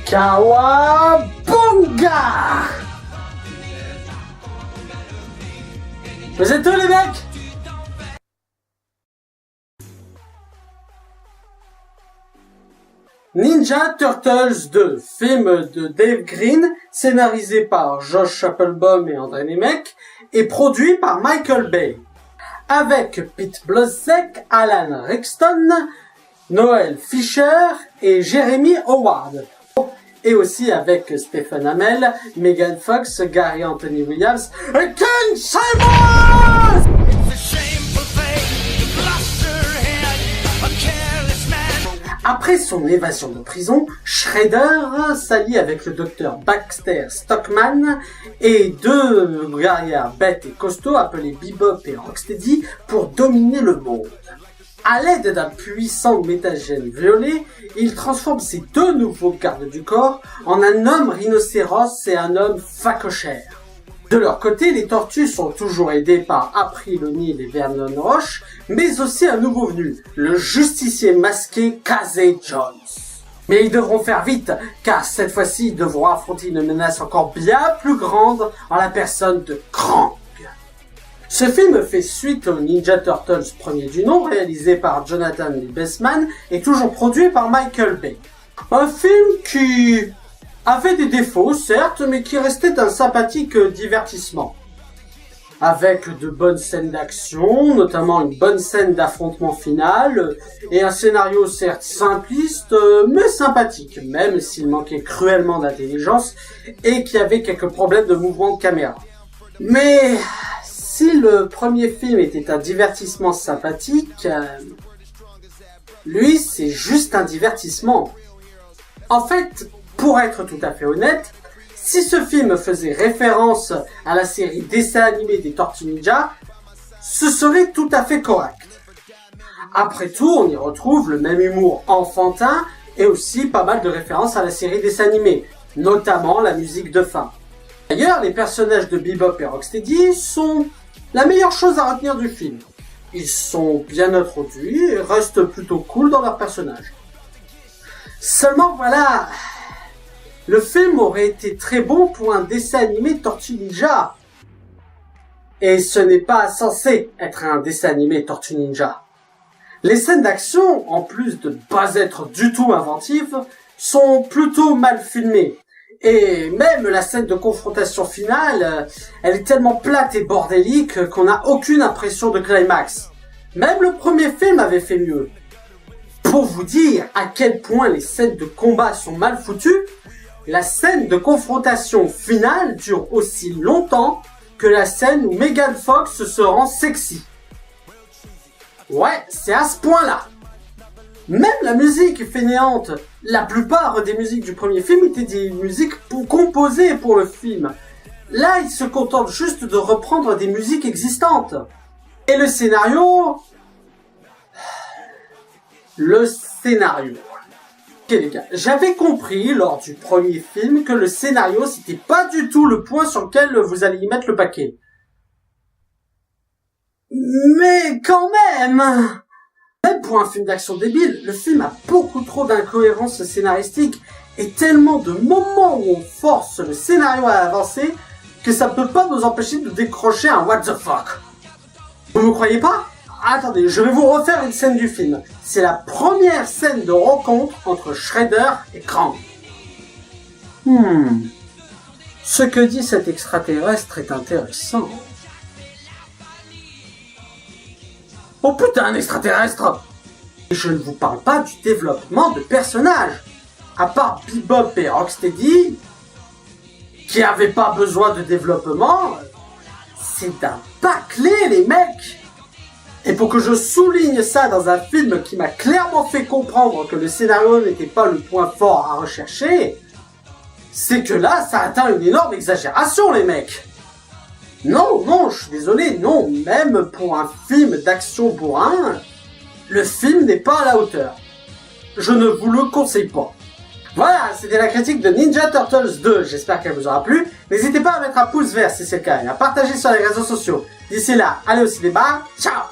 Kawabunga! Vous êtes où les mecs? Ninja Turtles 2, film de Dave Green, scénarisé par Josh Applebaum et André Nemec, et produit par Michael Bay. Avec Pete Blozek, Alan Rixton, Noel Fisher et Jeremy Howard. Et aussi avec Stephen Amell, Megan Fox, Gary Anthony Williams et Ken Simons! Après son évasion de prison, Shredder s'allie avec le docteur Baxter Stockman et deux guerrières bêtes et costauds appelés Bebop et Rocksteady pour dominer le monde. À l'aide d'un puissant métagène violet, il transforme ses deux nouveaux gardes du corps en un homme rhinocéros et un homme phacochère. De leur côté, les tortues sont toujours aidées par April O'Neil et Vernon Roche, mais aussi un nouveau venu, le justicier masqué Casey Jones. Mais ils devront faire vite, car cette fois-ci, ils devront affronter une menace encore bien plus grande en la personne de Krang. Ce film fait suite au Ninja Turtles premier du nom, réalisé par Jonathan Liebesman et toujours produit par Michael Bay. Un film qui avait des défauts, certes, mais qui restait un sympathique divertissement. Avec de bonnes scènes d'action, notamment une bonne scène d'affrontement final, et un scénario certes simpliste, mais sympathique, même s'il manquait cruellement d'intelligence et qu'il y avait quelques problèmes de mouvement de caméra. Mais si le premier film était un divertissement sympathique, lui c'est juste un divertissement. En fait, pour être tout à fait honnête, si ce film faisait référence à la série dessin animé des Tortues Ninja, ce serait tout à fait correct. Après tout, on y retrouve le même humour enfantin et aussi pas mal de références à la série dessin animé, notamment la musique de fin. D'ailleurs, les personnages de Bebop et Rocksteady sont la meilleure chose à retenir du film. Ils sont bien introduits et restent plutôt cool dans leurs personnages. Seulement voilà, le film aurait été très bon pour un dessin animé Tortue Ninja. Et ce n'est pas censé être un dessin animé Tortue Ninja. Les scènes d'action, en plus de ne pas être du tout inventives, sont plutôt mal filmées. Et même la scène de confrontation finale, elle est tellement plate et bordélique qu'on n'a aucune impression de climax. Même le premier film avait fait mieux. Pour vous dire à quel point les scènes de combat sont mal foutues, la scène de confrontation finale dure aussi longtemps que la scène où Megan Fox se rend sexy. Ouais, c'est à ce point-là. Même la musique fainéante, la plupart des musiques du premier film étaient des musiques composées pour le film. Là, ils se contentent juste de reprendre des musiques existantes. Et le scénario... Ok les gars, j'avais compris lors du premier film que le scénario c'était pas du tout le point sur lequel vous allez y mettre le paquet. Mais quand même pour un film d'action débile, le film a beaucoup trop d'incohérences scénaristiques et tellement de moments où on force le scénario à avancer que ça peut pas nous empêcher de décrocher un what the fuck. Vous me croyez pas? Attendez, je vais vous refaire une scène du film. C'est la première scène de rencontre entre Shredder et Krang. Ce que dit cet extraterrestre est intéressant. Oh putain, un extraterrestre! Et je ne vous parle pas du développement de personnages. À part Bebop et Rocksteady, qui n'avaient pas besoin de développement, c'est un bâclé les mecs! Et pour que je souligne ça dans un film qui m'a clairement fait comprendre que le scénario n'était pas le point fort à rechercher, c'est que là, ça atteint une énorme exagération, les mecs. Non, je suis désolé, non, même pour un film d'action bourrin, le film n'est pas à la hauteur. Je ne vous le conseille pas. Voilà, c'était la critique de Ninja Turtles 2, j'espère qu'elle vous aura plu. N'hésitez pas à mettre un pouce vert si c'est le cas et à partager sur les réseaux sociaux. D'ici là, allez au cinéma, ciao!